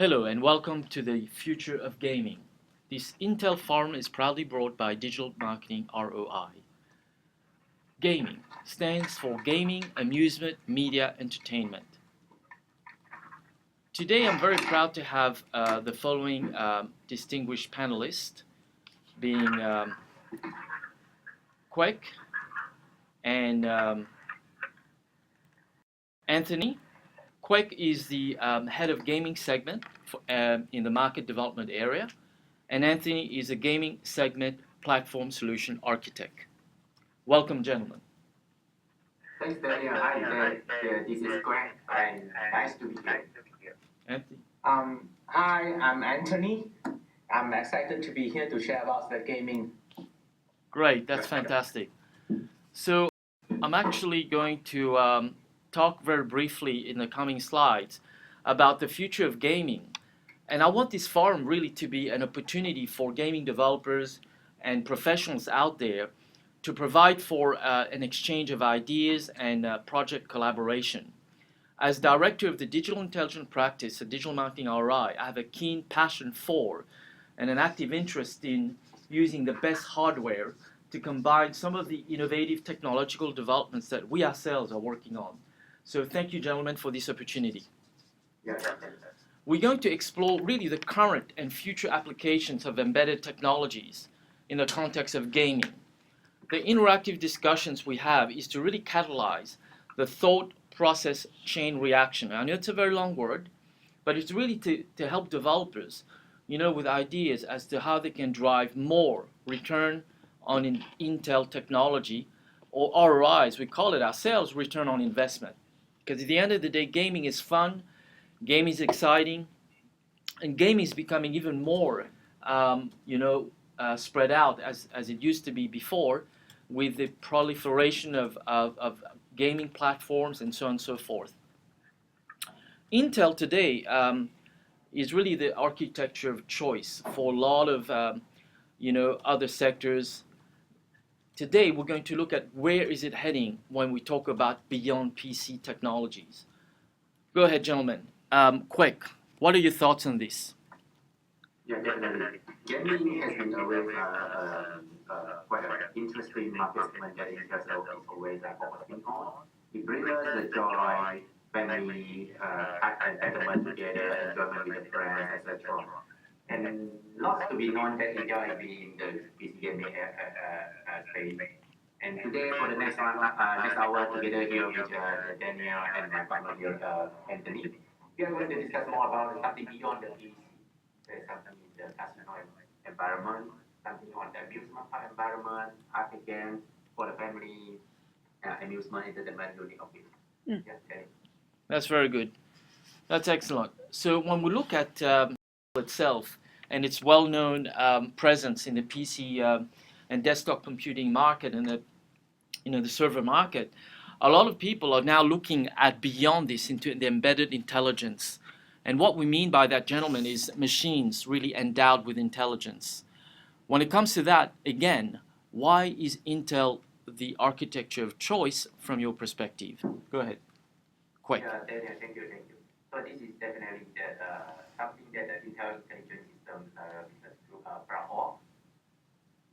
Hello and welcome to the Future of Gaming. This Intel Forum is proudly brought by Digital Marketing ROI. Gaming stands for Gaming, Amusement, Media, Entertainment. Today I'm very proud to have the following distinguished panelists, being Quek and Anthony. Quek is the head of gaming segment in the market development area, and Anthony is a gaming segment platform solution architect. Welcome, gentlemen. Thanks, Daniel. Hi, this is Greg, and nice to be here. Anthony. Hi, I'm Anthony. I'm excited to be here to share about the gaming. Great, that's fantastic. So I'm actually going to talk very briefly in the coming slides about the future of gaming. And I want this forum really to be an opportunity for gaming developers and professionals out there to provide for an exchange of ideas and project collaboration. As director of the Digital Intelligence Practice at Digital Marketing ROI, I have a keen passion for and an active interest in using the best hardware to combine some of the innovative technological developments that we ourselves are working on. So thank you, gentlemen, for this opportunity. We're going to explore really the current and future applications of embedded technologies in the context of gaming. The interactive discussions we have is to really catalyze the thought process chain reaction. I know it's a very long word, but it's really to help developers, with ideas as to how they can drive more return on an Intel technology, or ROI, as we call it ourselves, return on investment. Because at the end of the day, gaming is fun, gaming is exciting, and gaming is becoming even more, spread out as it used to be before, with the proliferation of gaming platforms and so on and so forth. Intel today is really the architecture of choice for a lot of, other sectors. Today, we're going to look at where is it heading when we talk about beyond PC technologies. Go ahead, gentlemen. Quick, what are your thoughts on this? Yeah, definitely. Gaming has been always quite an interesting market segment that Intel is always focusing on. It brings us the joy, family, entertainment together, enjoyment with the friends, etc. And lots to be known that Intel has been in the PC gaming space. And today, for the next hour, together here with Daniel and my partner here, Anthony, we are going to discuss more about something beyond the PC. There's something in the casino environment, something on the amusement park environment, arcade games for the family, amusement, entertainment unit of it. Yeah, That's very good. That's excellent. So when we look at itself and its well-known presence in the PC and desktop computing market and the server market, a lot of people are now looking at beyond this into the embedded intelligence. And what we mean by that, gentlemen, is machines really endowed with intelligence. When it comes to that, again, why is Intel the architecture of choice from your perspective? Go ahead. Quick. Yeah, Daniel, thank you. So this is definitely something that the Intel Intelligence System business group proud of.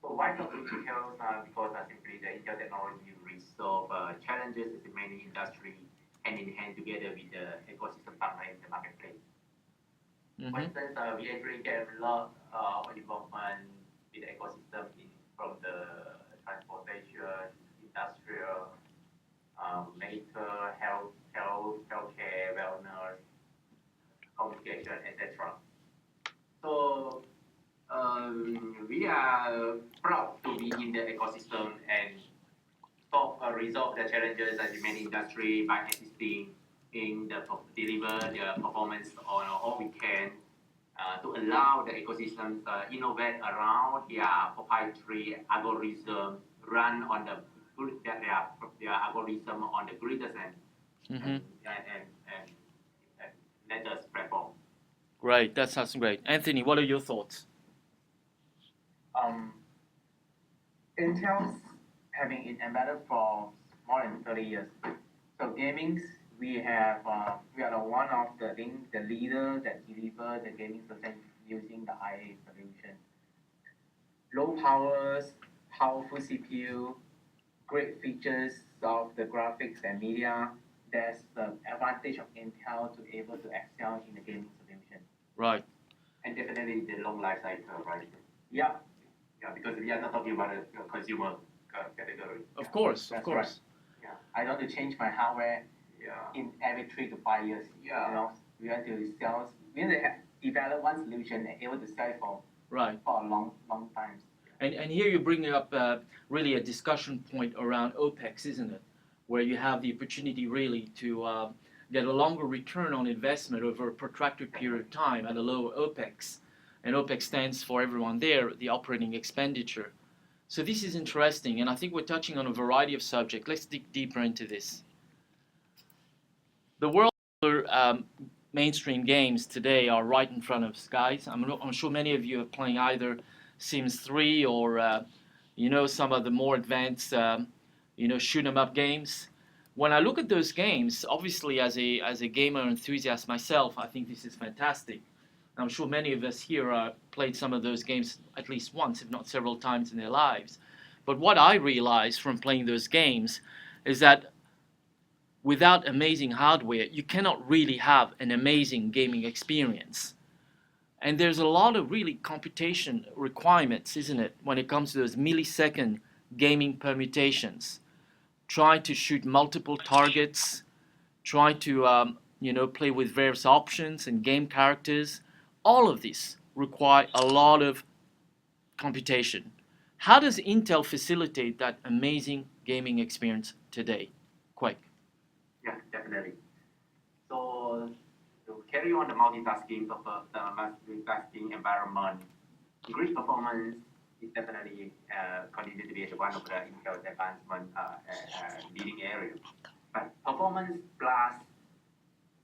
So why not Intel? Because simply the Intel technology resolve challenges in many industries hand in hand together with the ecosystem partner in the marketplace. For instance, we actually get a lot of involvement with the ecosystem from the transportation, industrial, medical, healthcare, wellness, communication, etc. So we are proud to be in the ecosystem and resolve the challenges as in many industries by assisting in deliver the performance on all we can to allow the ecosystems innovate around their proprietary algorithm run on their algorithm on the greatest and latest platform. Great, that sounds great. Anthony, what are your thoughts? Intel's having it embedded for more than 30 years. So gaming we are one of the leader that deliver the gaming solution using the IA solution. Low powers, powerful CPU, great features of the graphics and media. That's the advantage of Intel to able to excel in the gaming solution. Right. And definitely the long life cycle, right? Yeah, Yeah, because we are not talking about a consumer category. Of course, of that's course. right. Yeah, I don't want to change my hardware Yeah. in every 3 to 5 years. Yeah. You know, we want to sell, we want to develop one solution and able to sell it Right. for a long time. And here you're bringing up really a discussion point around OPEX, isn't it? Where you have the opportunity really to get a longer return on investment over a protracted period of time at a lower OPEX. And OPEX stands for everyone there, the operating expenditure. So this is interesting, and I think we're touching on a variety of subjects. Let's dig deeper into this. The world mainstream games today are right in front of us, guys. I'm sure many of you are playing either Sims 3 or some of the more advanced shoot 'em up games. When I look at those games, obviously as a gamer enthusiast myself, I think this is fantastic. I'm sure many of us here played some of those games at least once, if not several times in their lives. But what I realized from playing those games is that without amazing hardware, you cannot really have an amazing gaming experience. And there's a lot of really computation requirements, isn't it, when it comes to those millisecond gaming permutations. Try to shoot multiple targets, try to play with various options and game characters. All of this require a lot of computation. How does Intel facilitate that amazing gaming experience today? Quake. Yeah, definitely. So to carry on the multitasking environment, increased performance is definitely continue to be one of the Intel's advancement leading area. But performance plus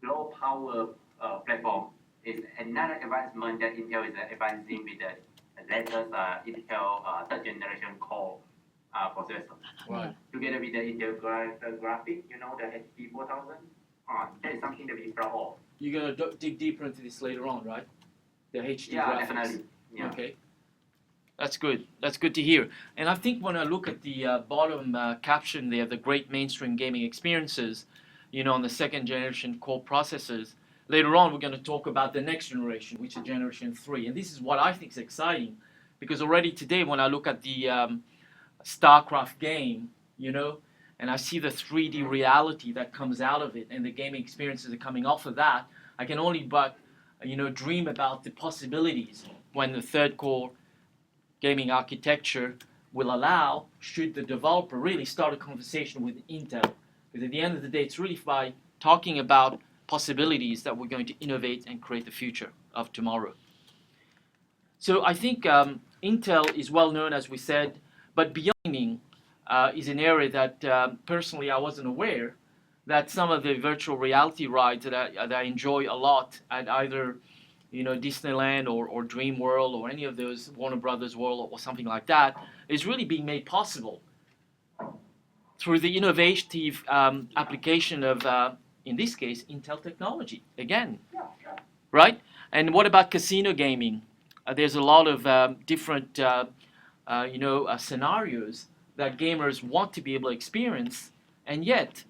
low power platform is another advancement that Intel is advancing with the latest Intel third generation core processor. Right. Together with the Intel graphic, the HP 4000, that is something that we proud of. You're going to dig deeper into this later on, right? The HD Yeah, graphics. definitely. Yeah. Okay. That's good. That's good to hear. And I think when I look at the bottom caption there, the great mainstream gaming experiences, on the second generation core processors, later on we're going to talk about the next generation, which is generation 3. And this is what I think is exciting, because already today when I look at the StarCraft game, and I see the 3D reality that comes out of it and the gaming experiences are coming off of that, I can only but, dream about the possibilities when the third core gaming architecture will allow, should the developer really start a conversation with Intel. Because at the end of the day, it's really by talking about possibilities that we're going to innovate and create the future of tomorrow. So I think Intel is well known, as we said, but beyond gaming is an area that personally I wasn't aware that some of the virtual reality rides that I enjoy a lot at either Disneyland or Dream World or any of those Warner Brothers World or something like that is really being made possible through the innovative application of, in this case, Intel technology again, right? And what about casino gaming? There's a lot of different scenarios that gamers want to be able to experience, and yet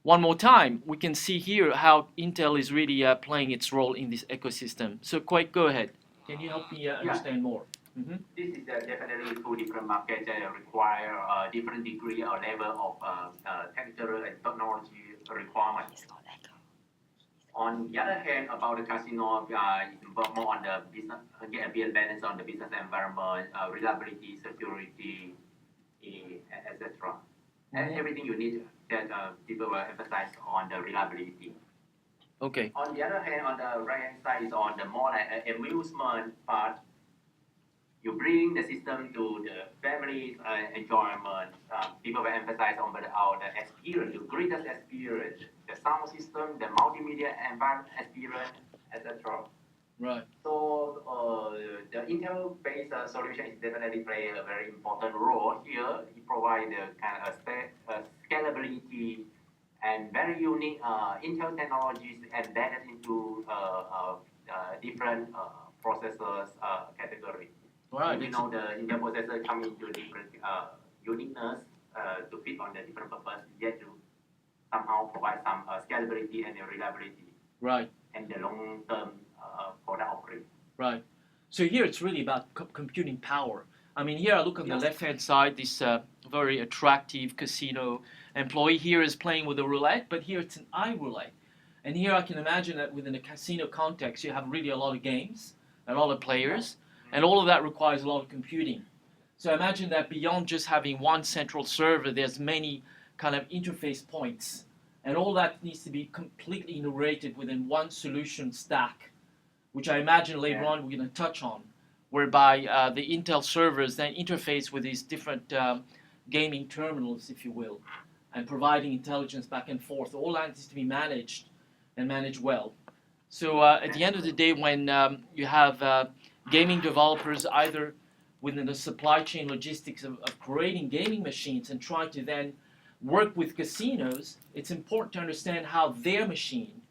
one more time, we can see here how Intel is really playing its role in this ecosystem. So, Quake, go ahead. Can you help me understand more? Mm-hmm. This is definitely two different markets that require a different degree or level of technical and technology requirements. On the other hand, about the casino, it's more on the business, get a balance on the business environment, reliability, security, etc. And everything you need that people will emphasize on the reliability. Okay. On the other hand, on the right hand side is on the more like amusement part. You bring the system to the families enjoyment. People will emphasize on the experience, the greatest experience, the sound system, the multimedia environment experience, etc. Right. So the Intel-based solution is definitely play a very important role here. It provides the kind of scalability and very unique Intel technologies embedded into different processors category. Right. You know, the Intel processor come into different uniqueness to fit on the different purpose, yet to somehow provide some scalability and reliability. Right. And the long-term product offering. Right. So here it's really about computing power. I mean, here I look on the left-hand side, this very attractive casino employee here is playing with a roulette, but here it's an iRoulette. And here I can imagine that within a casino context, you have really a lot of games, a lot of players, and all of that requires a lot of computing. So imagine that beyond just having one central server, there's many kind of interface points, and all that needs to be completely integrated within one solution stack, which I imagine later on we're going to touch on, whereby the Intel servers then interface with these different gaming terminals, if you will, and providing intelligence back and forth. All that needs to be managed and managed well. So at the end of the day, when you have gaming developers either within the supply chain logistics of creating gaming machines and trying to then work with casinos, it's important to understand how their machine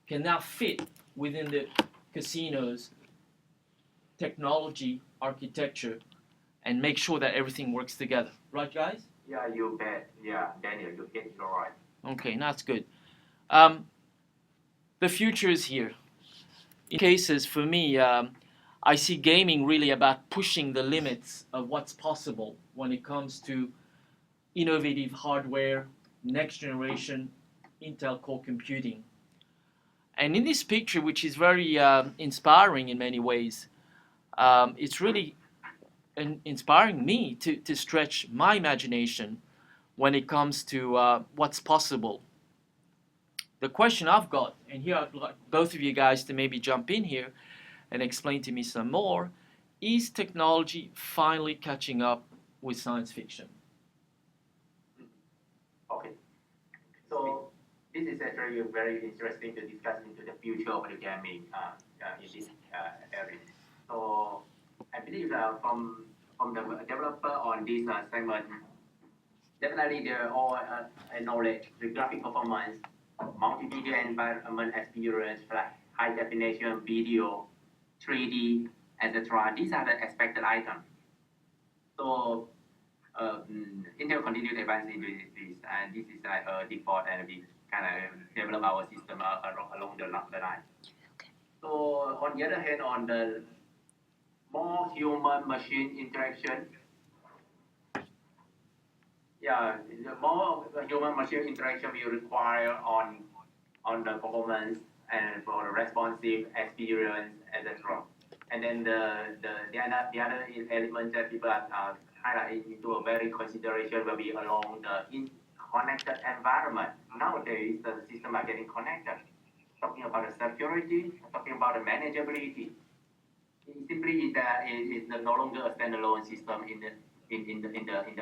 can now fit within the casino's technology architecture and make sure that everything works together. Right, guys? Yeah, you bet. Yeah, Daniel, you get it all right. Okay, that's good. The future is here. In cases, for me, I see gaming really about pushing the limits of what's possible when it comes to innovative hardware, next generation Intel core computing. And in this picture, which is very inspiring in many ways, it's really inspiring me to stretch my imagination when it comes to what's possible. The question I've got, and here I'd like both of you guys to maybe jump in here and explain to me some more, is technology finally catching up with science fiction? Okay. So this is actually very interesting to discuss into the future of the gaming in this area. So I believe from the developer on this segment, definitely they're all acknowledge the graphic performance, multimedia environment experience, like high definition video, 3D, etc. These are the expected items. So Intel continue to advance into this, and this is like a default, and we kind of develop our system along the line. So on the other hand, on the more human-machine interaction, the more human-machine interaction will require on the performance and for the responsive experience, etc. And then the other element that people are highlighting into a very consideration will be along the connected environment. Nowadays, the systems are getting connected. Talking about the security, talking about the manageability. It simply is no longer a standalone system in the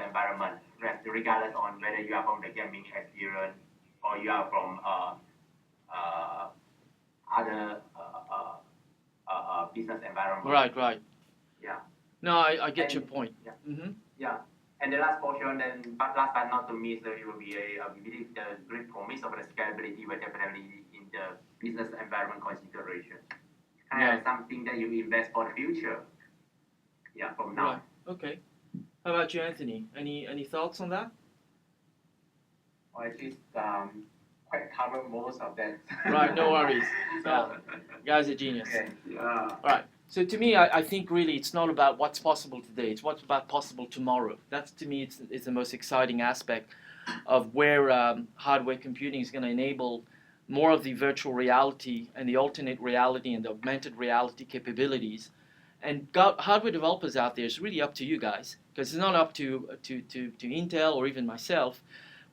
environment, regardless on whether you are from the gaming experience or you are from other business environment. Right. Yeah. No, I get your point. Yeah. Mm-hmm. Yeah. And the last portion, but last but not to miss, it will be we believe the great promise of the scalability will definitely in the business environment consideration. Something that you invest for the future. Yeah, from now. Right. Okay. How about you, Anthony? Any thoughts on that? Well, at least quite cover most of that. Right, no worries. Yeah. Guys are genius. Okay. Yeah. All right. So to me, I think really it's not about what's possible today. It's what's about possible tomorrow. That's, to me, it's the most exciting aspect of where hardware computing is going to enable more of the virtual reality and the alternate reality and the augmented reality capabilities. And hardware developers out there, it's really up to you guys, because it's not up to Intel or even myself.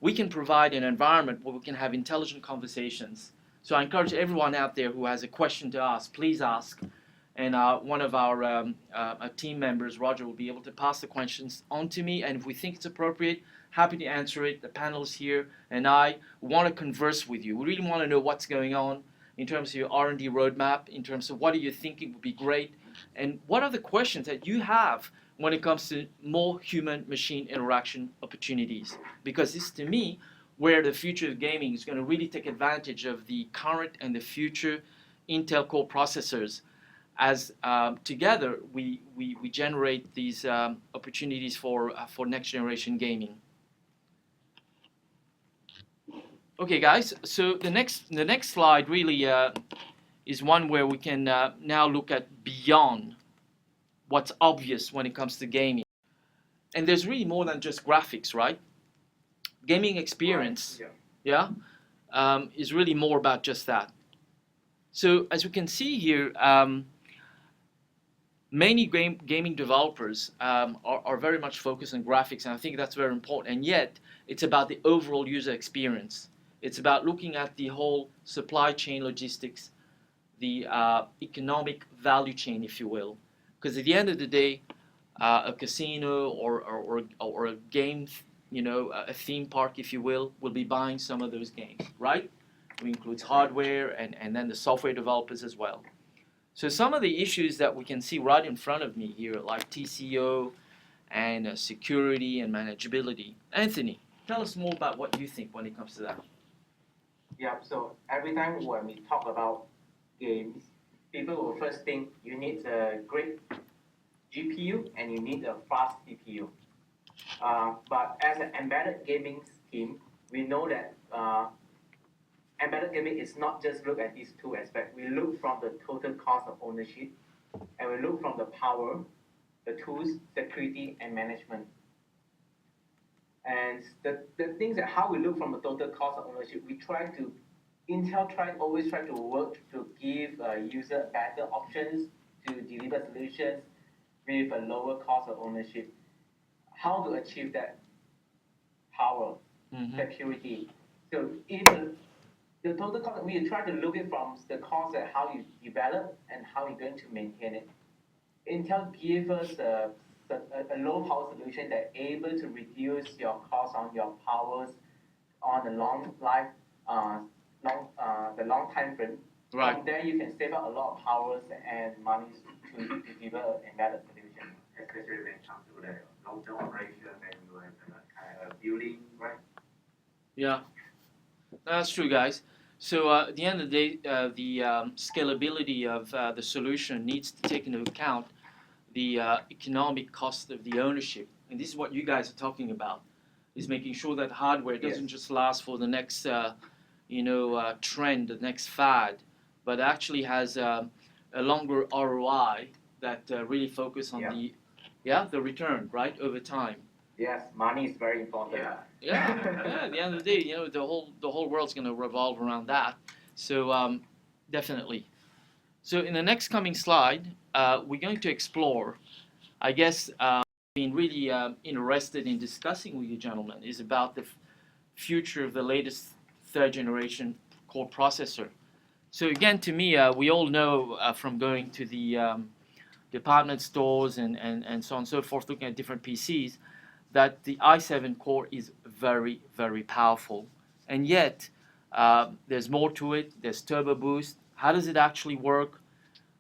We can provide an environment where we can have intelligent conversations. So I encourage everyone out there who has a question to ask, please ask. And one of our team members, Roger, will be able to pass the questions on to me. And if we think it's appropriate, happy to answer it. The panelists here and I want to converse with you. We really want to know what's going on in terms of your R&D roadmap, in terms of what are you thinking would be great, and what are the questions that you have when it comes to more human-machine interaction opportunities. Because this, to me, where the future of gaming is going to really take advantage of the current and the future Intel Core processors, as together we generate these opportunities for next generation gaming. Okay, guys. So the next slide really is one where we can now look at beyond what's obvious when it comes to gaming, and there's really more than just graphics, right? Gaming experience, Right. is really more about just that. So as we can see here, many gaming developers are very much focused on graphics, and I think that's very important. And yet, it's about the overall user experience. It's about looking at the whole supply chain logistics, the economic value chain, if you will. Because at the end of the day, a casino or a game, a theme park, if you will be buying some of those games, right? It includes hardware and then the software developers as well. So some of the issues that we can see right in front of me here, like TCO and security and manageability. Anthony, tell us more about what you think when it comes to that. Yeah, so every time when we talk about games, people will first think you need a great GPU and you need a fast CPU. But as an embedded gaming team, we know that embedded gaming is not just look at these two aspects. We look from the total cost of ownership, and we look from the power, the tools, security, and management. And the things that how we look from the total cost of ownership, Intel always try to work to give user better options to deliver solutions with a lower cost of ownership. How to achieve that power, security. So if the total cost, we try to look it from the cost at how you develop and how you're going to maintain it. Intel gives us a low power solution that able to reduce your cost on your powers on the long time frame. Right. From there, you can save up a lot of powers and money to deliver an embedded solution. Especially when it comes to the long-term operation and you have kind of building, right? Yeah, that's true, guys. So at the end of the day, the scalability of the solution needs to take into account the economic cost of the ownership. And this is what you guys are talking about, is making sure that hardware doesn't just last for the next, trend, the next fad, but actually has a longer ROI that really focus on the return, right, over time. Yes, money is very important. Yeah. At the end of the day, the whole world's going to revolve around that. So definitely. So in the next coming slide, we're going to explore, I guess, being really interested in discussing with you gentlemen is about the future of the latest third generation core processor. So again, to me, we all know from going to the department stores and so on and so forth, looking at different PCs, that the i7 core is very, very powerful. And yet, there's more to it. There's turbo boost. How does it actually work?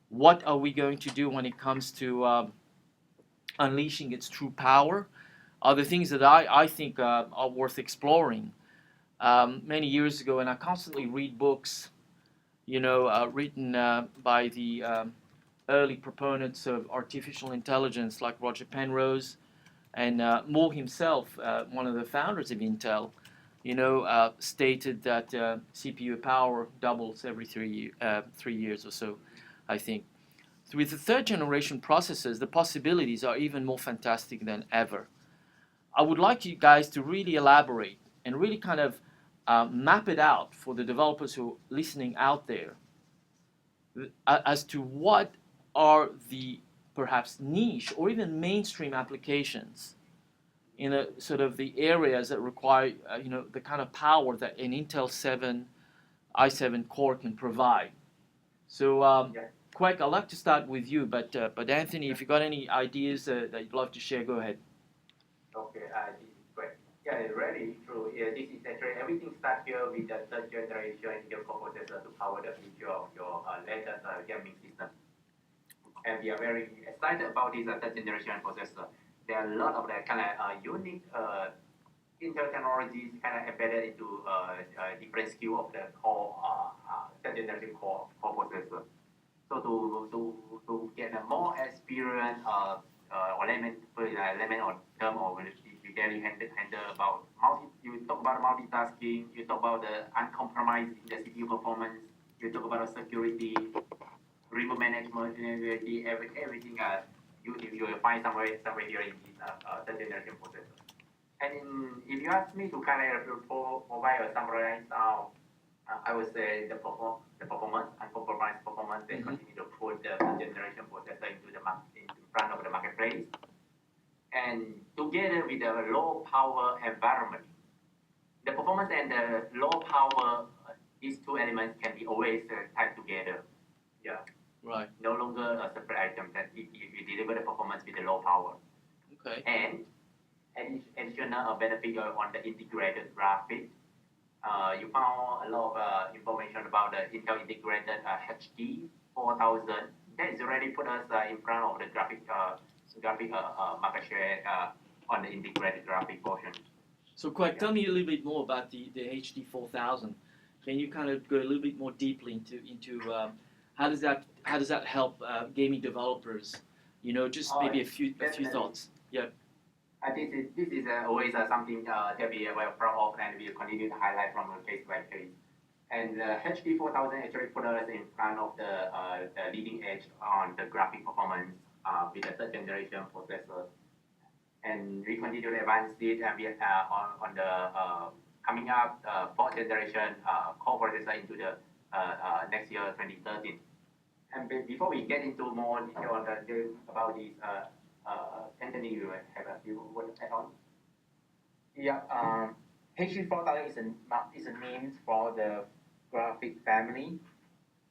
What are we going to do when it comes to unleashing its true power? Are the things that I think are worth exploring. Many years ago, and I constantly read books, written by the early proponents of artificial intelligence like Roger Penrose, and Moore himself, one of the founders of Intel, stated that CPU power doubles every 3 years or so, I think. With the third generation processors, the possibilities are even more fantastic than ever. I would like you guys to really elaborate and really kind of map it out for the developers who are listening out there as to what are the perhaps niche or even mainstream applications in a sort of the areas that require the kind of power that an Intel 7 i7 core can provide. So Quek, I'd like to start with you, but Anthony, if you got any ideas that you'd love to share, go ahead. Okay, this is great. Yeah, it's really true. Yeah, this is actually everything starts here with the third generation Intel core processor to power the future of your latest gaming system. And we are very excited about this third generation processor. There are a lot of that kind of unique Intel technology is kind of embedded into different skill of the core third generation core processor. So to get a more experience or layman or term or we can handle about you talk about multitasking, you talk about the uncompromised in the CPU performance, you talk about security, remote management, everything you will find somewhere here in this third generation processor. And if you ask me to kind of provide a summarize now, I would say the performance, uncompromised performance, they continue to put the generation processor into the in front of the marketplace. And together with the low power environment, the performance and the low power, these two elements can be always tied together. Yeah. Right. No longer a separate item that you deliver the performance with the low power. Okay. And additional benefit on the integrated graphics. You found a lot of information about the Intel integrated HD 4000. That is already put us in front of the graphic market share on the integrated graphic portion. So, Quack, tell me a little bit more about the HD 4000. Can you kind of go a little bit more deeply into how does that help gaming developers? You know, just maybe a few thoughts. Yeah. This is always something that we are well proud of, and we will continue to highlight from case by case. And HD 4000 actually put us in front of the leading edge on the graphic performance with the third generation processor. And we continue to advance it, and we on the coming up fourth generation core processor into the next year 2013. And before we get into more detail on about this. Anthony, you have a few words to add on? Yeah, HD4000 is a name for the graphic family.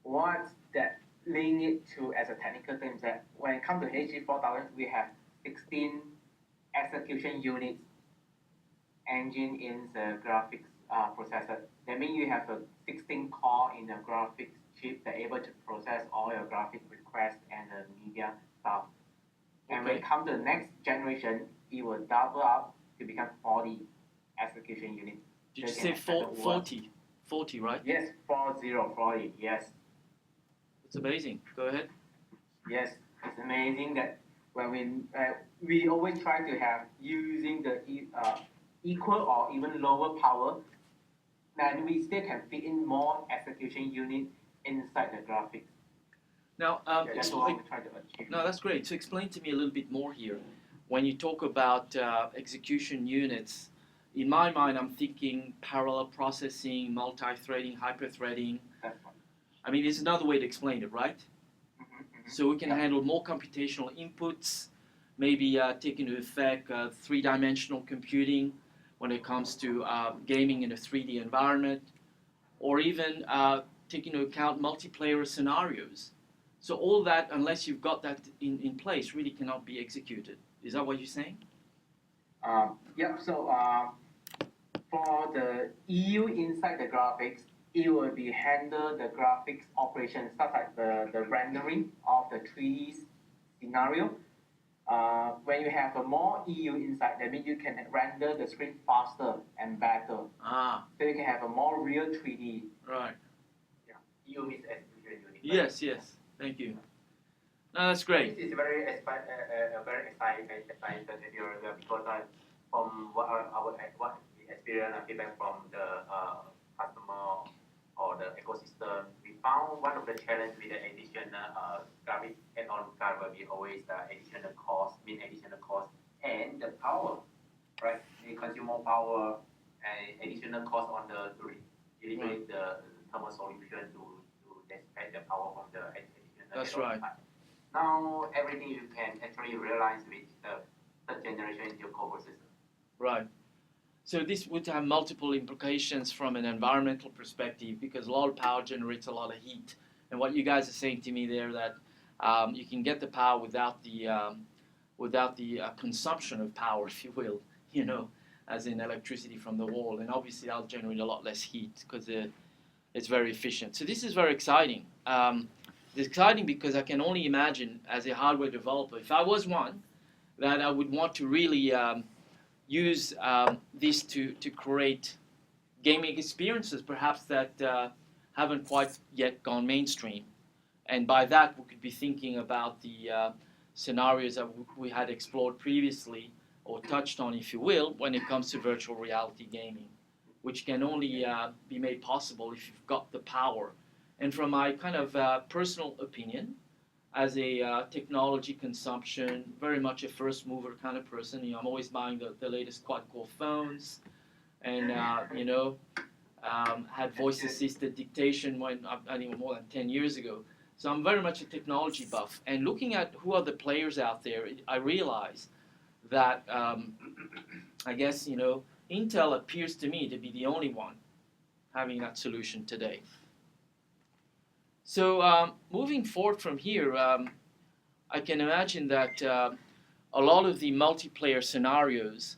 What's that link it to as a technical term that when it comes to HD4000, we have 16 execution units engine in the graphics processor. That means you have a 16 core in the graphics chip that able to process all your graphic requests and the media stuff. And when it comes to the next generation, it will double up to become 40 execution units. Did you say 40? 40, right? Yes, 40, yes. It's amazing. Go ahead. Yes, it's amazing that when we always try to have using the equal or even lower power, then we still can fit in more execution units inside the graphics. Now, that's what we try to achieve. No, that's great. So explain to me a little bit more here. When you talk about execution units, in my mind, I'm thinking parallel processing, multi-threading, hyper-threading. That's right. I mean, there's another way to explain it, right? So we can handle more computational inputs, maybe take into effect three-dimensional computing when it comes to gaming in a 3D environment, or even take into account multiplayer scenarios. So all that, unless you've got that in place, really cannot be executed. Is that what you're saying? Yeah, so for the EU inside the graphics, it will be handle the graphics operation, stuff like the rendering of the 3D scenario. When you have a more EU inside, that means you can render the screen faster and better. So you can have a more real 3D. Right. Yeah. EU means execution unit. Yes, yes. Thank you. No, that's great. This is very exciting area because from what we experience and feedback from the customer or the ecosystem, we found one of the challenges with the additional graphic add-on card will be always the additional cost, and the power, right? They consume more power and additional cost on the delivering the thermal solution to dissipate the power from the additional. That's right. Now everything you can actually realize with the third generation Intel core processor. Right. So this would have multiple implications from an environmental perspective because a lot of power generates a lot of heat. And what you guys are saying to me there that you can get the power without the consumption of power, if you will, you know, as in electricity from the wall. And obviously that'll generate a lot less heat because it's very efficient. So this is very exciting. It's exciting because I can only imagine as a hardware developer, if I was one, that I would want to really use this to create gaming experiences perhaps that haven't quite yet gone mainstream. And by that, we could be thinking about the scenarios that we had explored previously, or touched on, if you will, when it comes to virtual reality gaming, which can only be made possible if you've got the power. And from my kind of personal opinion, as a technology consumption, very much a first mover kind of person, I'm always buying the latest quad-core phones, and had voice-assisted dictation when I think more than 10 years ago. So I'm very much a technology buff. And looking at who are the players out there, I realize that I guess Intel appears to me to be the only one having that solution today. So moving forward from here, I can imagine that a lot of the multiplayer scenarios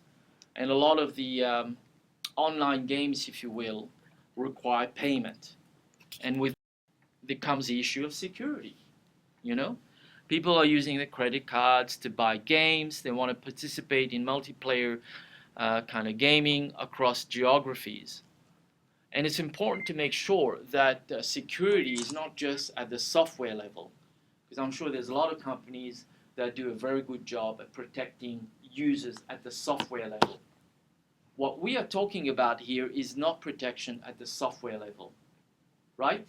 and a lot of the online games, if you will, require payment. And with there comes the issue of security. People are using the credit cards to buy games. They want to participate in multiplayer kind of gaming across geographies. And it's important to make sure that security is not just at the software level, because I'm sure there's a lot of companies that do a very good job at protecting users at the software level. What we are talking about here is not protection at the software level, right?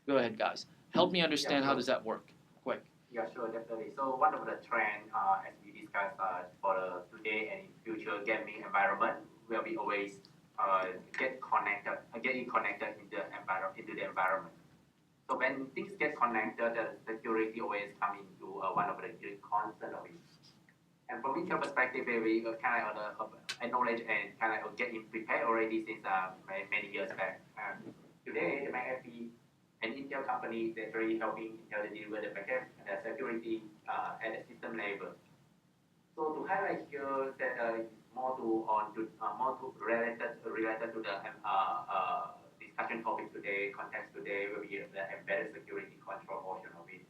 Go ahead, guys. Help me understand how does that work. Quick. Yeah, sure, definitely. So one of the trends, as we discussed for the today and in future gaming environment, will be always getting connected into the environment. So when things get connected, the security always come into one of the concern of it. And from Intel perspective, we kind of acknowledge and kind of getting prepared already since many years back. Today, the McAfee and Intel company, they're really helping Intel to deliver the backend security at the system level. So to highlight here that more related to the discussion topic today, context today will be the embedded security control portion of it.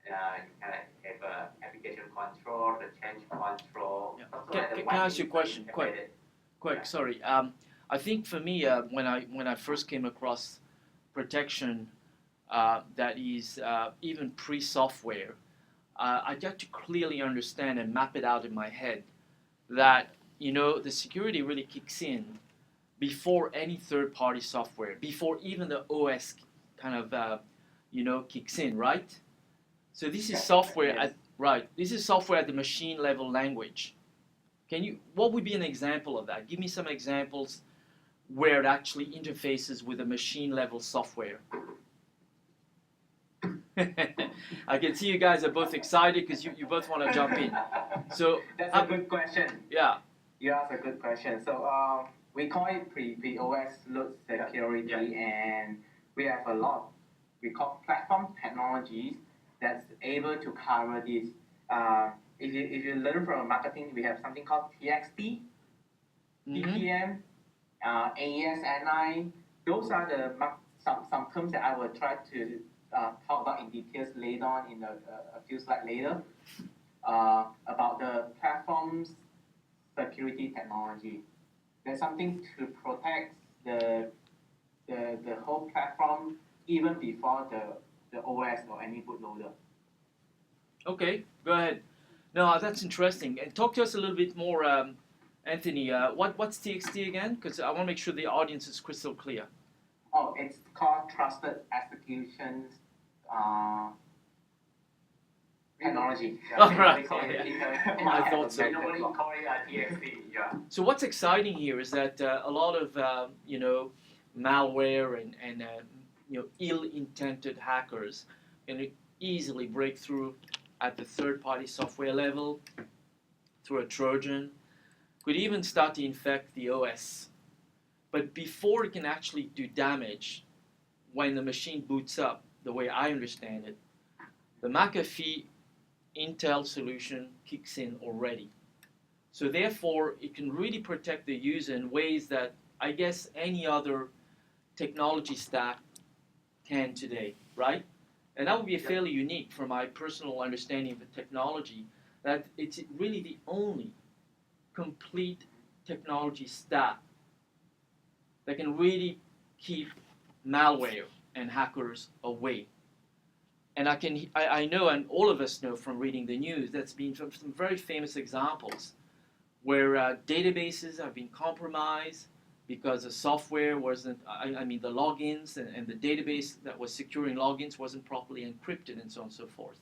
You kind of have application control, the change control. Yeah. Can I ask you a question? Quick. Sorry. I think for me, when I first came across protection that is even pre-software, I got to clearly understand and map it out in my head that the security really kicks in before any third-party software, before even the OS kind of kicks in, right? So this is software This is software at the machine level language. What would be an example of that? Give me some examples where it actually interfaces with a machine level software. I can see you guys are both excited because you both want to jump in. So that's a good question. Yeah. You asked a good question. So we call it pre-OS load security, and we have a lot. We call platform technologies that's able to cover this. If you learn from marketing, we have something called TXT, TPM, AES-NI. Those are the some terms that I will try to talk about in details later on in a few slides later about the platform's security technology. There's something to protect the whole platform even before the OS or any bootloader. Okay, go ahead. No, that's interesting. And talk to us a little bit more, Anthony. What's TXT again? Because I want to make sure the audience is crystal clear. Oh, it's called Trusted Executions Technology. Oh, right. I thought so. Normally call it TXT. Yeah. So what's exciting here is that a lot of malware and ill-intended hackers can easily break through at the third-party software level through a Trojan, could even start to infect the OS. But before it can actually do damage, when the machine boots up, the way I understand it, the McAfee Intel solution kicks in already. So therefore, it can really protect the user in ways that I guess any other technology stack can today, right? And that would be fairly unique from my personal understanding of the technology, that it's really the only complete technology stack that can really keep malware and hackers away. And I know, and all of us know from reading the news, that's been some very famous examples where databases have been compromised because the software wasn't, I mean the logins and the database that was securing logins wasn't properly encrypted and so on and so forth.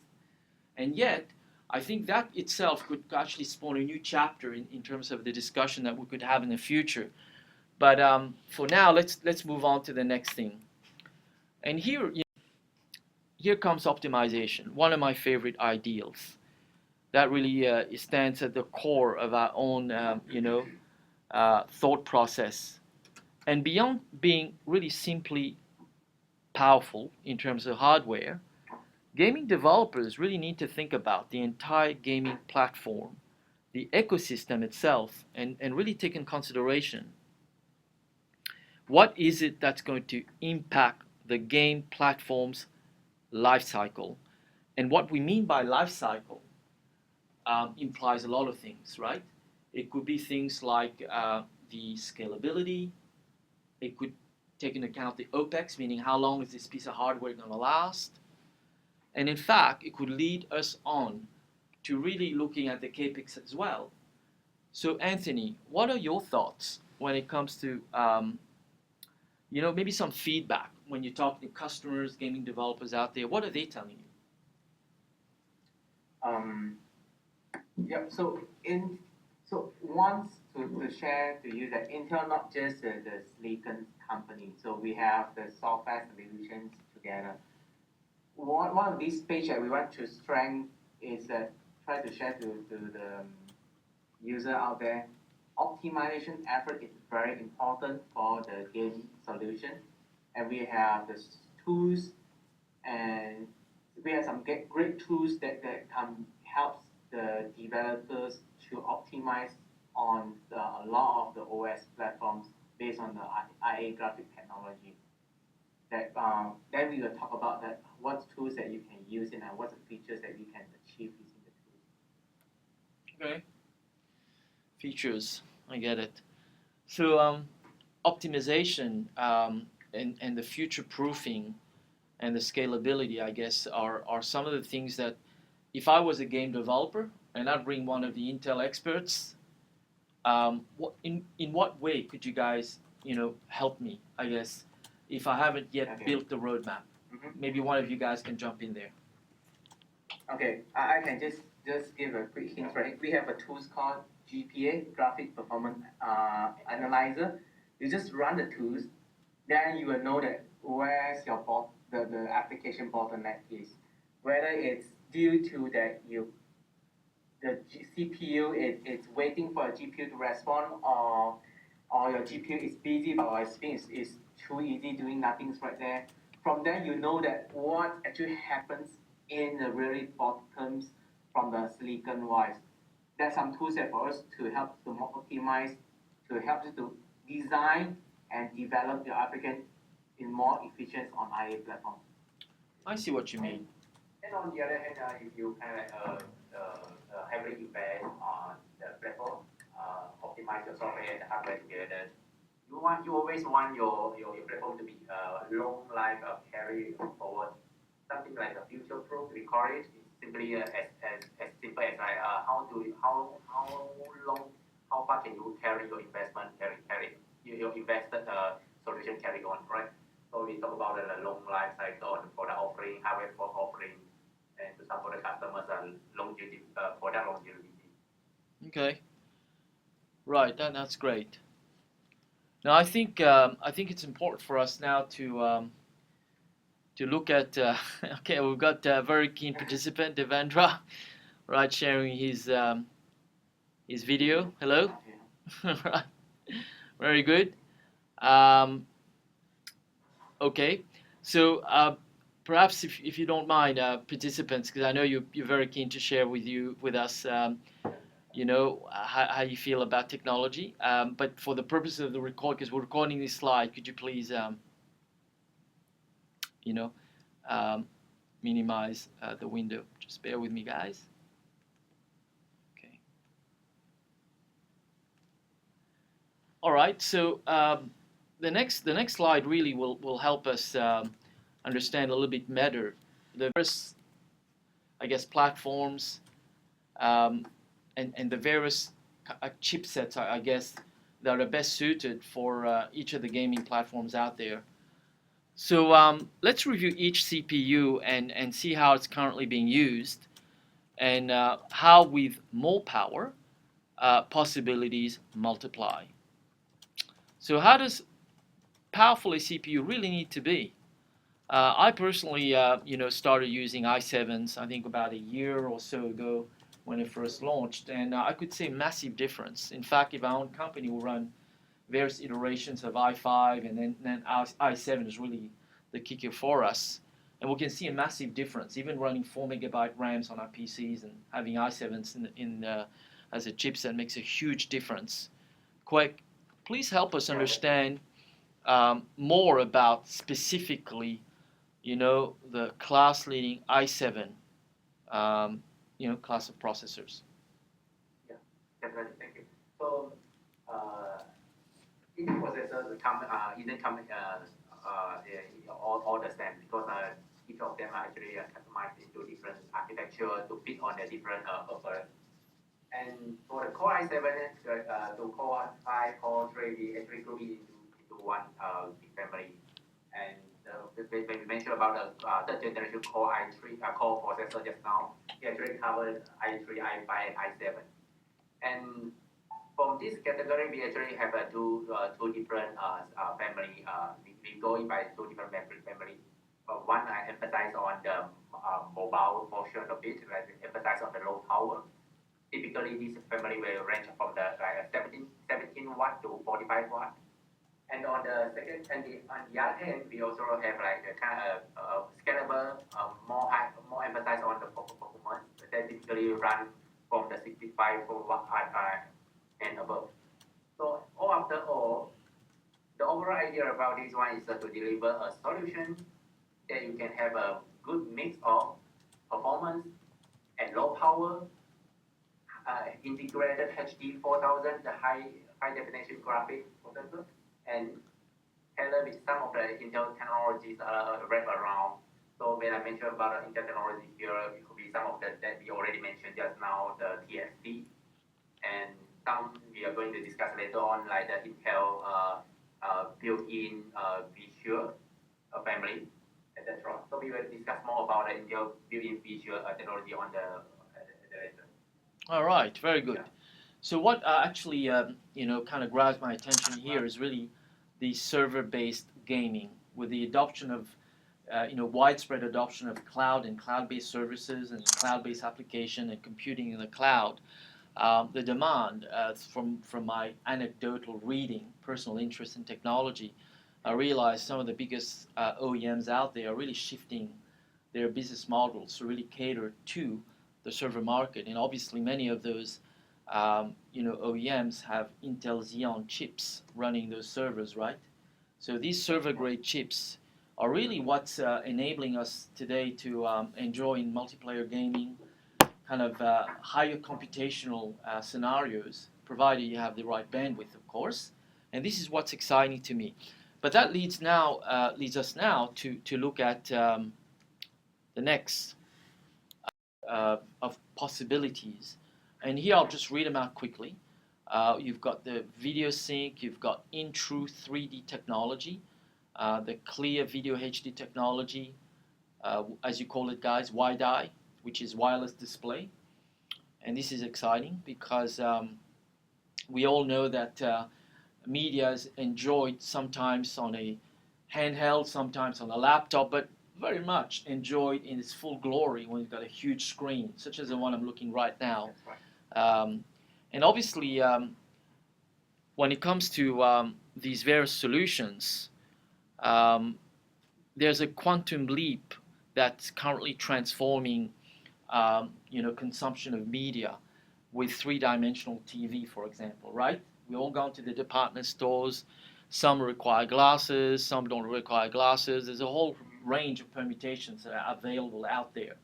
And yet, I think that itself could actually spawn a new chapter in terms of the discussion that we could have in the future. But for now, let's move on to the next thing. And here comes optimization, one of my favorite ideals that really stands at the core of our own, thought process. And beyond being really simply powerful in terms of hardware, gaming developers really need to think about the entire gaming platform, the ecosystem itself, and really take in consideration what is it that's going to impact the game platform's life cycle. And what we mean by life cycle implies a lot of things, right? It could be things like the scalability. It could take into account the OPEX, meaning how long is this piece of hardware going to last? And in fact, it could lead us on to really looking at the CAPEX as well. So Anthony, what are your thoughts when it comes to maybe some feedback when you talk to customers, gaming developers out there? What are they telling you? So once to share to you that Intel not just the silicon company. So we have the software solutions together. One of these page that we want to strengthen is that try to share to the user out there. Optimization effort is very important for the game solution, and we have the tools, and we have some great tools that can help the developers to optimize on a lot of the OS platforms based on the IA graphic technology. Then we will talk about that what tools that you can use and what the features that you can achieve using the tools. Okay. Features, I get it. So optimization and the future proofing and the scalability, I guess, are some of the things that if I was a game developer and I'd bring one of the Intel experts, in what way could you guys help me, I guess, if I haven't yet built the roadmap? Maybe one of you guys can jump in there. Okay, I can just give a quick hint, right? We have a tools called GPA, Graphic Performance Analyzer. You just run the tools, then you will know that where's your the application bottleneck is. Whether it's due to that the CPU it's waiting for a GPU to respond, or your GPU is busy but your spin is too easy doing nothing right there. From there you know that what actually happens in the really bottoms from the silicon wise. There's some tools that for us to help to optimize, to help you to design and develop your application in more efficient on IA platform. I see what you mean. And on the other hand, if you kind of heavily invest on the platform, optimize your software and the hardware together, you always want your platform to be long life carry forward. Something like a future proof, we call it. It's simply as simple as like how far can you carry your investment, carry your invested solution carry on, right? So we talk about the long life cycle, the product offering, hardware offering, and to support the customers and product longevity. Okay. Right. That's great. Now I think it's important for us now to look at. Okay, we've got a very keen participant, Devendra, right, sharing his video. Hello. Right. Very good. Okay. So perhaps if you don't mind, participants, because I know you're very keen to share with us, how you feel about technology. But for the purpose of the record, because we're recording this slide, could you please, minimize the window? Just bear with me, guys. Okay. All right. So the next slide really will help us understand a little bit better the various, I guess, platforms and the various chipsets, I guess, that are best suited for each of the gaming platforms out there. So let's review each CPU and see how it's currently being used and how with more power possibilities multiply. So how does powerful a CPU really need to be? I personally, started using i7s, I think about a year or so ago when it first launched, and I could see a massive difference. In fact, if our own company will run various iterations of i5 and then i7 is really the kicker for us, and we can see a massive difference. Even running 4 megabyte RAMs on our PCs and having i7s as a chipset makes a huge difference. Quake, please help us understand more about specifically, the class-leading i7, class of processors. Yeah, definitely. Thank you. So, each processor isn't come all the same because each of them are actually customized into different architecture to fit on the different purpose. And for the Core i7 to Core 5, Core 3, we actually group it into one big family. And when we mentioned about the third generation Core i3 Core processor just now, we actually covered i3, i5, and i7. And from this category, we actually have two different family. We go in by two different family. One I emphasize on the mobile portion of it, like emphasize on the low power. Typically, this family will range from the 17 watt to 45 watt. And on the other hand, we also have like a kind of scalable, more emphasis on the performance. They typically run from the 65 watt and above. So all after all, the overall idea about this one is to deliver a solution that you can have a good mix of performance and low power, integrated HD 4000, the high definition graphic processor, and tailor with some of the Intel technologies wrapped around. So when I mentioned about the Intel technology here, it could be some of that we already mentioned just now, the TSP, and some we are going to discuss later on, like the Intel built-in visual family, etc. So we will discuss more about the Intel built-in visual technology on the later. All right, very good. Yeah. So what actually, kind of grabs my attention here is really the server-based gaming with the adoption of, widespread adoption of cloud and cloud-based services and cloud-based application and computing in the cloud. The demand from my anecdotal reading, personal interest in technology, I realized some of the biggest OEMs out there are really shifting their business models to really cater to the server market, and obviously many of those OEMs have Intel Xeon chips running those servers, right? So these server-grade chips are really what's enabling us today to enjoy in multiplayer gaming, kind of higher computational scenarios, provided you have the right bandwidth, of course. And this is what's exciting to me. But that leads us now to look at the next of possibilities. And here I'll just read them out quickly. You've got the video sync, you've got in-true 3D technology, the clear video HD technology, as you call it, guys, wide-eye, which is wireless display. And this is exciting because we all know that media is enjoyed sometimes on a handheld, sometimes on a laptop, but very much enjoyed in its full glory when you've got a huge screen, such as the one I'm looking right now. That's right. And obviously, when it comes to these various solutions, there's a quantum leap that's currently transforming, consumption of media with three-dimensional TV, for example, right? We all go to the department stores. Some require glasses, some don't require glasses. There's a whole range of permutations that are available out there,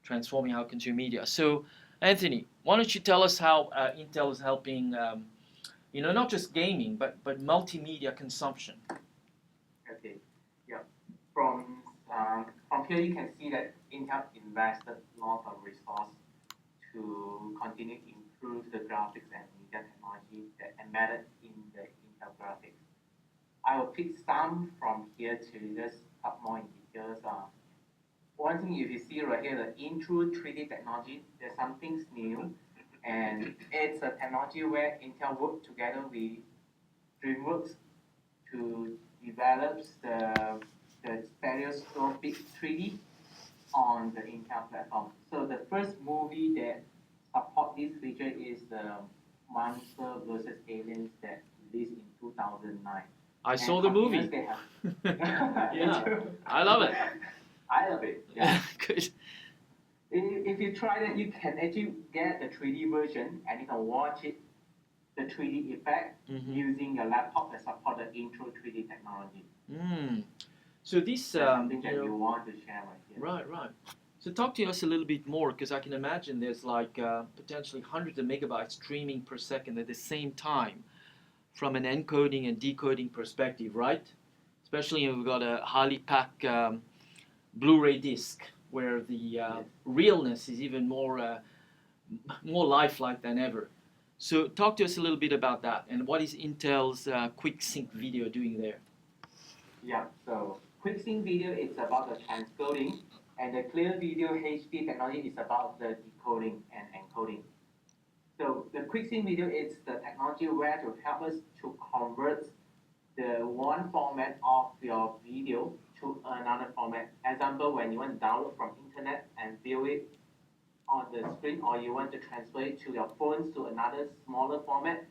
transforming how we consume media. So, Anthony, why don't you tell us how Intel is helping, not just gaming, but multimedia consumption. Okay. Yeah. From here you can see that Intel invested a lot of resource to continue to improve the graphics and media technology that embedded in the Intel graphics. I will pick some from here to just talk more in details. One thing if you see right here, the intro 3D technology, there's some things new, and it's a technology where Intel worked together with DreamWorks to develop the stereoscopic 3D on the Intel platform. So the first movie that support this feature is the Monster vs. Aliens that released in 2009. I saw the movie. They have, Yeah, I love it. I love it. Yeah. Good. If you try that, you can actually get the 3D version and you can watch it, the 3D effect, using your laptop that support the intro 3D technology. So this something that you want to share right here. Right. So talk to us a little bit more, because I can imagine there's like potentially hundreds of megabytes streaming per second at the same time from an encoding and decoding perspective, right? Especially if we've got a highly packed Blu-ray disc where the realness is even more lifelike than ever. So talk to us a little bit about that, and what is Intel's Quick Sync video doing there? Yeah, so Quick Sync video is about the transcoding, and the Clear Video HD technology is about the decoding and encoding. So the Quick Sync video is the technology where to help us to convert the one format of your video to another format. Example, when you want to download from internet and view it on the screen, or you want to transfer it to your phones to another smaller format,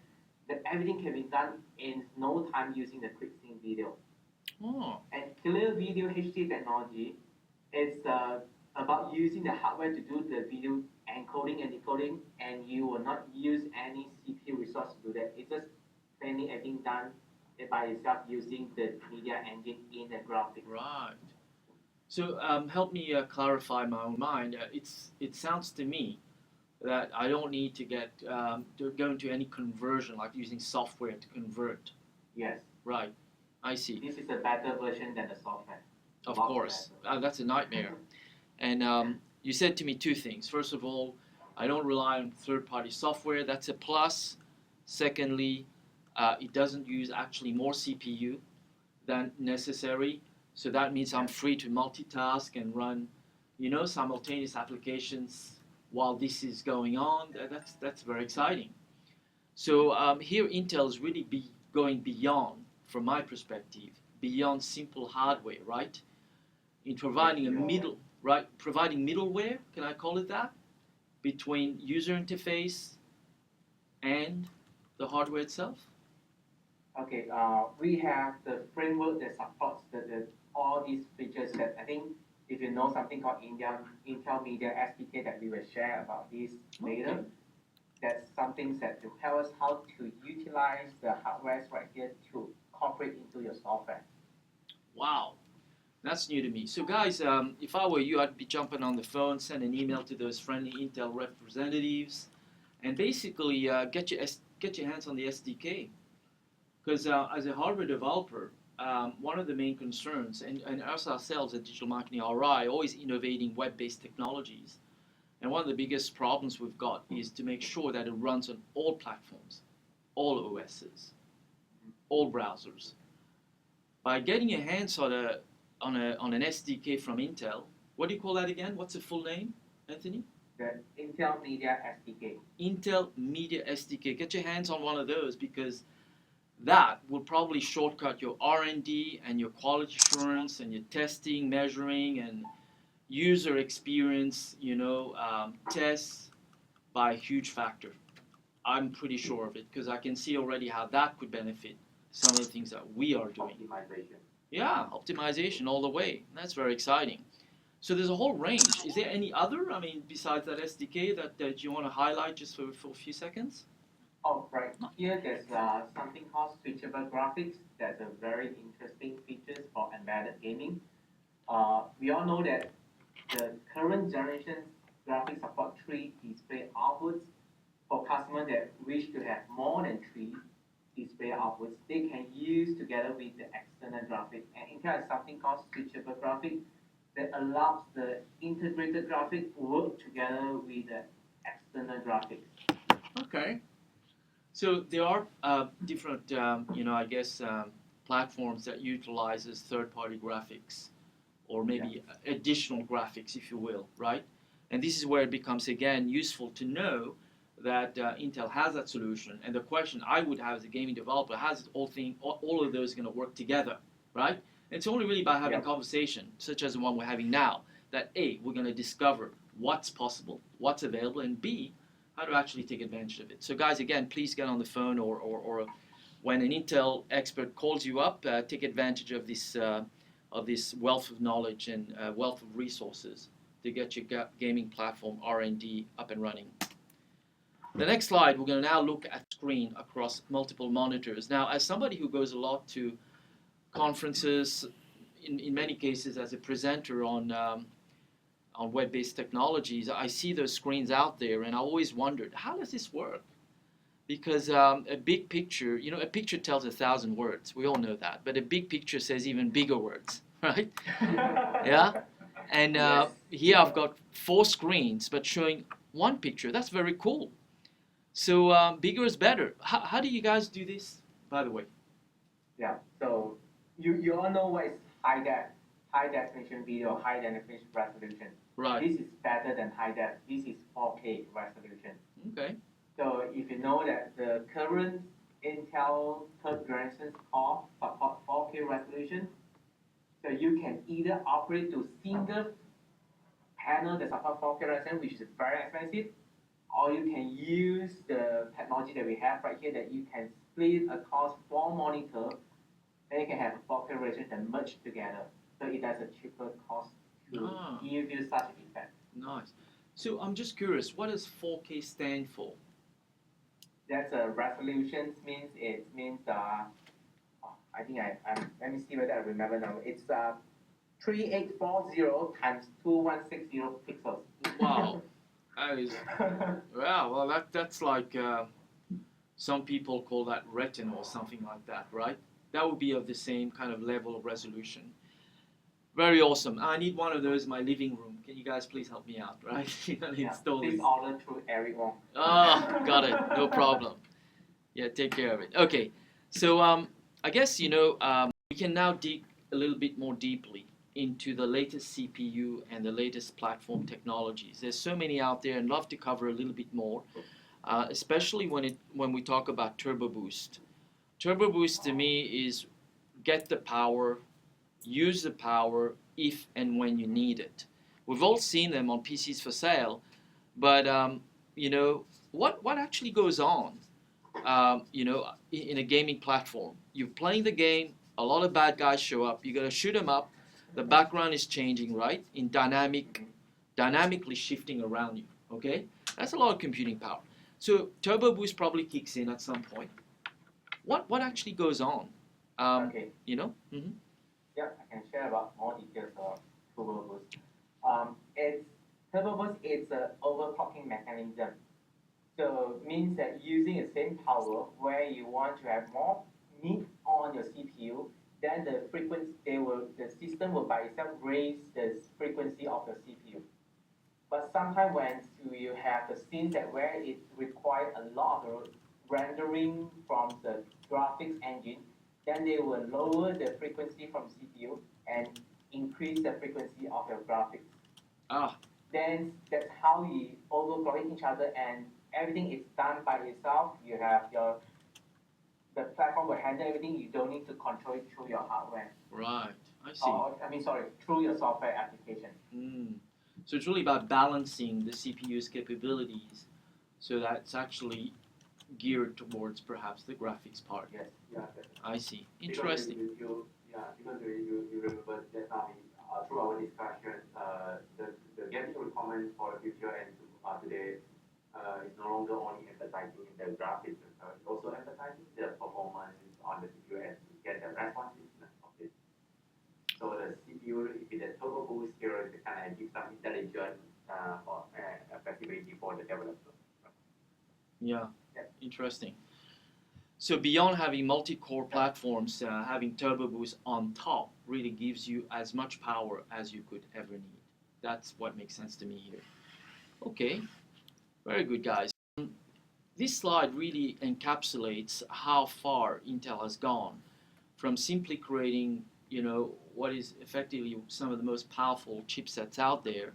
that everything can be done in no time using the Quick Sync video. And Clear Video HD technology is about using the hardware to do the video encoding and decoding, and you will not use any CPU resource to do that. It's just plainly everything done by itself using the media engine in the graphics. Right. So help me clarify my own mind. It sounds to me that I don't need to go into any conversion, like using software to convert. Yes. Right. I see. This is a better version than the software. Of course. That's a nightmare. And you said to me two things. First of all, I don't rely on third-party software. That's a plus. Secondly, it doesn't use actually more CPU than necessary. So that means I'm free to multitask and run, simultaneous applications while this is going on. That's very exciting. So here Intel is really going beyond, from my perspective, beyond simple hardware, right? In providing providing middleware, can I call it that, between user interface and the hardware itself? Okay, we have the framework that supports all these features that I think if you know something called Intel Media SDK that we will share about this later, that's something that to tell us how to utilize the hardware right here to incorporate into your software. Wow, that's new to me. So guys, if I were you, I'd be jumping on the phone, send an email to those friendly Intel representatives, and basically get your hands on the SDK. Because as a hardware developer, one of the main concerns, and us ourselves at Digital Marketing ROI, always innovating web-based technologies. And one of the biggest problems we've got is to make sure that it runs on all platforms, all OSs, all browsers. By getting your hands on an SDK from Intel, what do you call that again? What's the full name, Anthony? The Intel Media SDK. Intel Media SDK. Get your hands on one of those, because that will probably shortcut your R&D and your quality assurance and your testing, measuring, and user experience, tests by a huge factor. I'm pretty sure of it, because I can see already how that could benefit some of the things that we are doing. Optimization. Yeah, optimization all the way. That's very exciting. So there's a whole range. Is there any other, besides that SDK that you want to highlight just for a few seconds? Oh, right. Here there's something called switchable graphics. That's a very interesting feature for embedded gaming. We all know that the current generation graphics support 3 display outputs. For customers that wish to have more than 3, display outputs, they can use together with the external graphic. And Intel has something called switchable graphic that allows the integrated graphic work together with the external graphics. Okay. So there are different, I guess, platforms that utilizes third-party graphics, or maybe additional graphics, if you will, right? And this is where it becomes, again, useful to know that Intel has that solution. And the question I would have as a gaming developer, how's all of those going to work together, right? And it's only really by having conversation, such as the one we're having now, that A, we're going to discover what's possible, what's available, and B, how to actually take advantage of it. So guys, again, please get on the phone or when an Intel expert calls you up, take advantage of this wealth of knowledge and wealth of resources to get your gaming platform R&D up and running. The next slide, we're going to now look at screen across multiple monitors. Now, as somebody who goes a lot to conferences, in many cases as a presenter on web-based technologies, I see those screens out there, and I always wondered, how does this work? Because a big picture, a picture tells 1,000 words. We all know that. But a big picture says even bigger words, right? Yeah? And here I've got 4 screens, but showing one picture. That's very cool. So bigger is better. How do you guys do this, by the way? Yeah, so you all know what is high definition video, high definition resolution. Right. This is better than high def. This is 4K resolution. Okay. So if you know that the current Intel third generation core support 4K resolution, so you can either upgrade to single panel that support 4K resolution, which is very expensive, or you can use the technology that we have right here that you can split across 4 monitors, then you can have a 4K resolution that merge together. So it has a cheaper cost to give you such an effect. Nice. So I'm just curious, what does 4K stand for? That's a resolution means I think let me see whether I remember now. It's 3840 times 2160 pixels. Wow. That is, wow, well that's like some people call that retina or something like that, right? That would be of the same kind of level of resolution. Very awesome. I need one of those in my living room. Can you guys please help me out, right? Install please this. order through Eric Wong. Oh, got it. No problem. Yeah, take care of it. Okay, so I guess we can now dig a little bit more deeply into the latest CPU and the latest platform technologies. There's so many out there, and love to cover a little bit more, especially when we talk about Turbo Boost. Turbo Boost to me is get the power, use the power if and when you need it. We've all seen them on PCs for sale, but what actually goes on in a gaming platform? You're playing the game, a lot of bad guys show up, you gotta shoot them up, the background is changing, right? In dynamically shifting around you, okay? That's a lot of computing power. So Turbo Boost probably kicks in at some point. What actually goes on? Okay. Mm-hmm. Yeah, I can share about more details of Turbo Boost. Turbo Boost is an overclocking mechanism. So it means that using the same power where you want to have more need on your CPU, then the system will by itself raise the frequency of the CPU. But sometimes when you have the scenes that where it requires a lot of rendering from the graphics engine, then they will lower the frequency from CPU and increase the frequency of your graphics. Then that's how you overclock each other, and everything is done by itself. You have the platform will handle everything. You don't need to control it through your hardware. Right, I see. Through your software application. So it's really about balancing the CPU's capabilities so that it's actually geared towards perhaps the graphics part. Yes, yeah. I see. Interesting. Because you remember that through our discussion, the gaming requirement for the future and today is no longer only emphasizing the graphics, it's also emphasizing the performance on the CPU and to get the responsiveness of it. So the CPU, if it is Turbo Boost, here it kind of gives some intelligence or flexibility for the developer. Yeah, interesting. So beyond having multi-core platforms, having Turbo Boost on top really gives you as much power as you could ever need. That's what makes sense to me here. Okay, very good, guys. This slide really encapsulates how far Intel has gone from simply creating, what is effectively some of the most powerful chipsets out there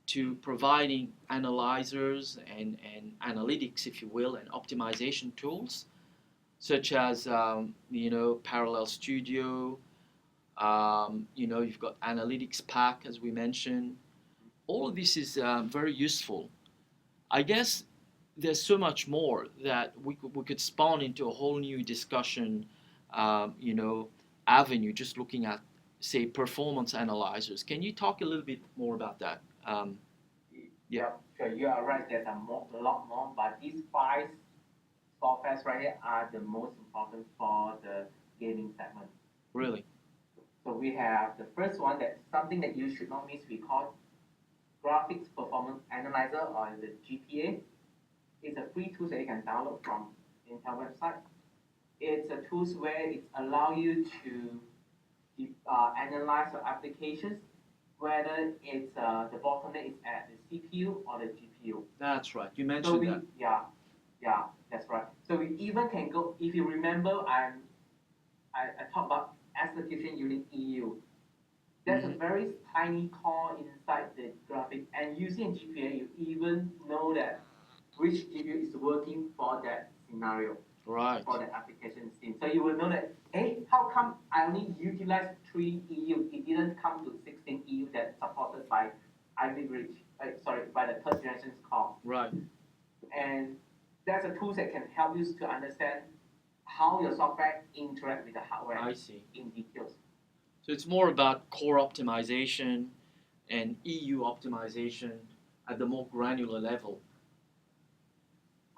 to providing analyzers and analytics, if you will, and optimization tools such as Parallel Studio. You've got Analytics Pack, as we mentioned. All of this is very useful. I guess there's so much more that we could spawn into a whole new discussion, avenue. Just looking at, say, performance analyzers. Can you talk a little bit more about that? Yeah, sure. You are right. There's a lot more, but these five softwares right here are the most important for the gaming segment. Really? So we have the first one, that's something that you should not miss. We call Graphics Performance Analyzer, or the GPA. It's a free tool that you can download from Intel website. It's a tool where it allows you to analyze your applications, whether it's the bottleneck is at the CPU or the GPU. That's right. You mentioned that. Yeah, that's right. So we even can go. If you remember, I talked about execution using EU. There's a very tiny core inside the graphic, and using GPA, you even know that which GPU is working for that scenario, right, for the application scene. So you will know that, hey, how come I only utilized 3 EU? It didn't come to 16 EU that's supported by Ivy Bridge, by the third generation core. Right. And that's a tool that can help you to understand how your software interacts with the hardware. I see. In details. So it's more about core optimization and EU optimization at the more granular level,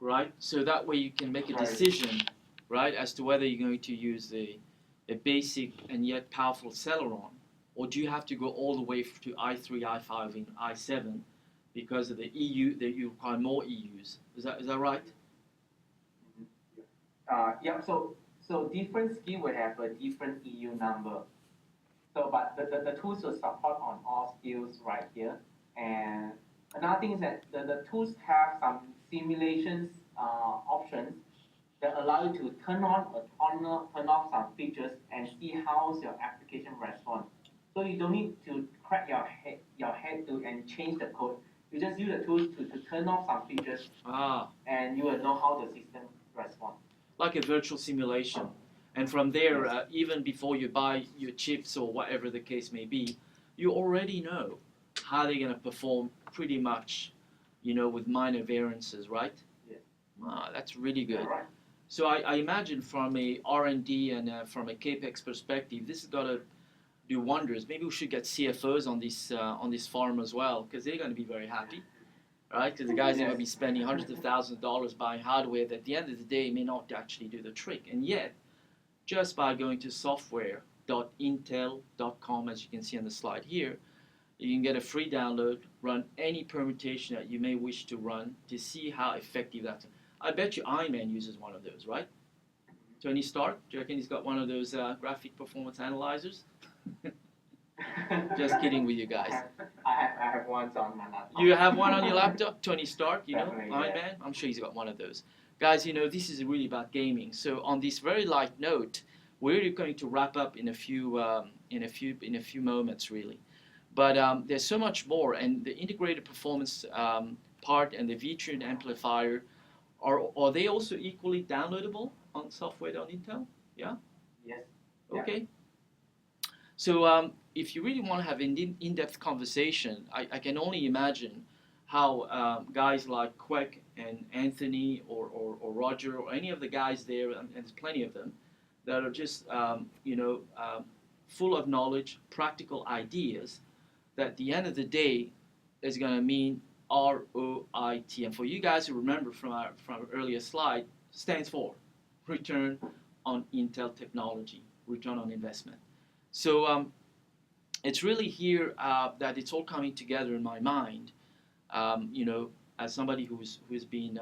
right? So that way you can make a decision, right, as to whether you're going to use a basic and yet powerful Celeron, or do you have to go all the way to i3, i5, and i7 because of the EU, that you require more EUs. Is that right? Yeah. So different skill will have a different EU number. So, but the tools will support on all skills right here. And another thing is that the tools have some simulations options that allow you to turn on or turn off some features and see how's your application responds. So you don't need to crack your head to and change the code. You just use the tools to turn off some features, and you will know how the system responds. Like a virtual simulation. And from there, even before you buy your chips or whatever the case may be, you already know how they're going to perform pretty much, with minor variances, right? Yeah. That's really good. Yeah, right. So I imagine from a R&D and from a CAPEX perspective, this has got to do wonders. Maybe we should get CFOs on this forum as well, because they're going to be very happy, right? Because the guys are going to be spending hundreds of thousands of dollars buying hardware that at the end of the day may not actually do the trick. And yet, just by going to software.intel.com, as you can see on the slide here, you can get a free download, run any permutation that you may wish to run to see how effective that is. I bet you Iron Man uses one of those, right? Tony Stark, do you reckon he's got one of those graphic performance analyzers? Just kidding with you guys. I have one on my laptop. You have one on your laptop? Tony Stark, Definitely, Iron Man? I'm sure he's got one of those. Guys, this is really about gaming. So on this very light note, we're going to wrap up in a few moments, really. But there's so much more, and the integrated performance part and the V-tuned amplifier, are they also equally downloadable on software.intel? Yeah? Yes. Okay. Yeah. So if you really want to have an in-depth conversation, I can only imagine how guys like Quek and Anthony or Roger or any of the guys there, and there's plenty of them, that are just full of knowledge, practical ideas, that at the end of the day is going to mean R.O.I.T. And for you guys who remember from our earlier slide, stands for Return on Intel Technology, Return on Investment. So it's really here that it's all coming together in my mind. As somebody who's been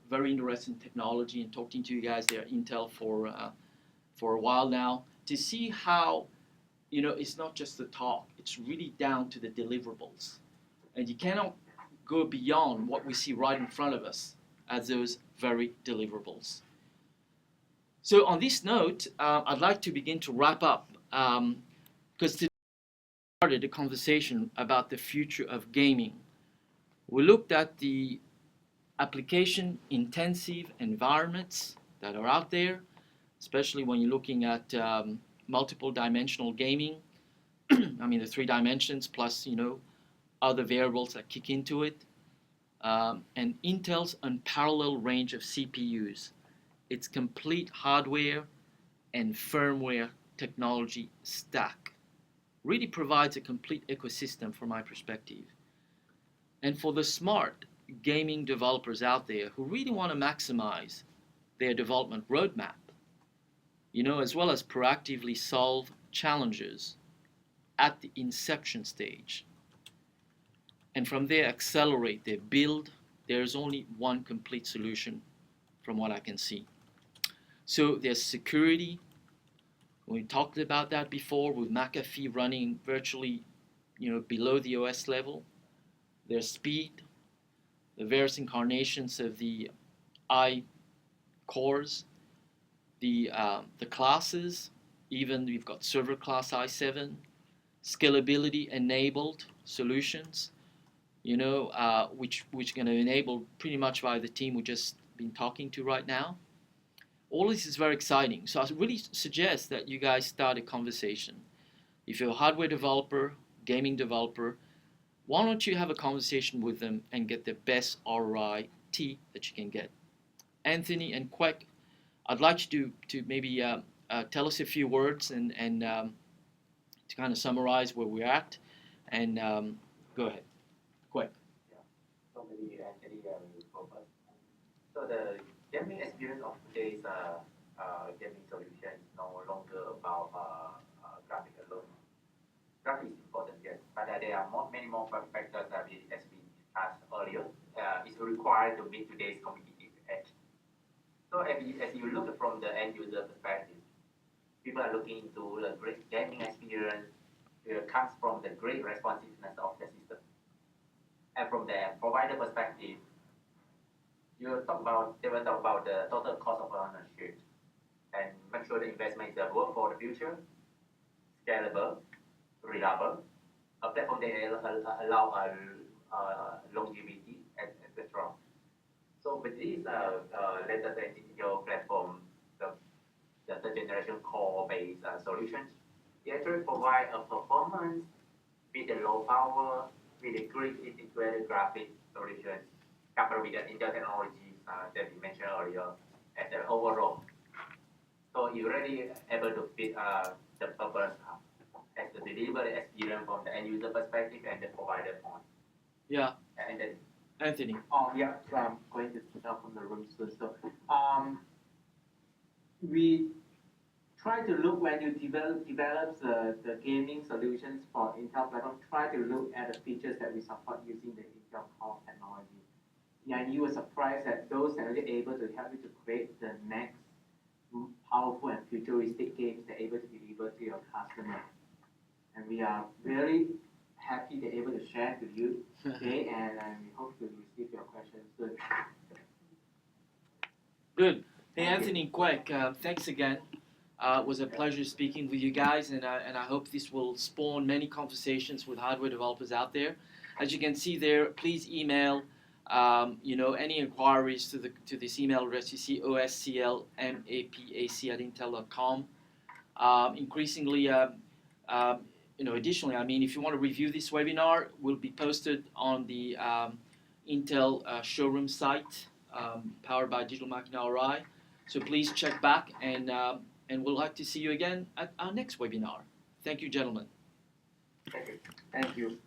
very interested in technology and talking to you guys there at Intel for a while now to see how, it's not just the talk, it's really down to the deliverables. And you cannot go beyond what we see right in front of us as those very deliverables. So on this note, I'd like to begin to wrap up because today we started a conversation about the future of gaming. We looked at the application-intensive environments that are out there, especially when you're looking at multiple dimensional gaming. I mean, the 3 dimensions plus, other variables that kick into it. And Intel's unparalleled range of CPUs, its complete hardware and firmware technology stack really provides a complete ecosystem from my perspective. And for the smart gaming developers out there who really want to maximize their development roadmap, as well as proactively solve challenges at the inception stage, and from there accelerate their build, there's only one complete solution from what I can see. So there's security. We talked about that before with McAfee running virtually, below the OS level. There's speed, the various incarnations of the I cores, the classes, even we've got server class i7, scalability enabled solutions, which are going to enable pretty much by the team we've just been talking to right now. All this is very exciting. So I really suggest that you guys start a conversation. If you're a hardware developer, gaming developer, why don't you have a conversation with them and get the best R.O.I.T. that you can get? Anthony and Quek, I'd like you to maybe tell us a few words and to kind of summarize where we're at. And go ahead. Quek. Yeah. So maybe Anthony will go first. So the gaming experience of today's gaming solution is no longer about graphic alone. Graphic is important, yes, but there are many more factors that we, as we discussed earlier, is required to meet today's competitive edge. So as you look from the end user perspective, people are looking into the great gaming experience. It comes from the great responsiveness of the system. And from the provider perspective, they will talk about the total cost of ownership and make sure the investment is work for the future, scalable, reliable, a platform that allow longevity, etc. So with this latest NTTO platform, the third generation core-based solutions, they actually provide a performance with a low power, with a great integrated graphic solution, coupled with the Intel technologies that we mentioned earlier, as the overall. So you're really able to fit the purpose as the delivery experience from the end user perspective and the provider point. Yeah. And then Anthony. Yeah, so I'm going to start from the room soon. So we try to look when you develop the gaming solutions for Intel platform, try to look at the features that we support using the Intel Core technology. Yeah, and you were surprised that those are really able to help you to create the next powerful and futuristic games that are able to deliver to your customer. And we are very happy to be able to share with you today, and we hope to receive your questions soon. Good. Hey, Anthony and Quek, thanks again. It was a pleasure speaking with you guys, and I hope this will spawn many conversations with hardware developers out there. As you can see there, please email any inquiries to this email address. You see osclmapac@intel.com. Increasingly, additionally, I mean, if you want to review this webinar, will be posted on the Intel showroom site, powered by Digital Marketing ROI. So please check back, and we'll like to see you again at our next webinar. Thank you, gentlemen. thank you. Thank you.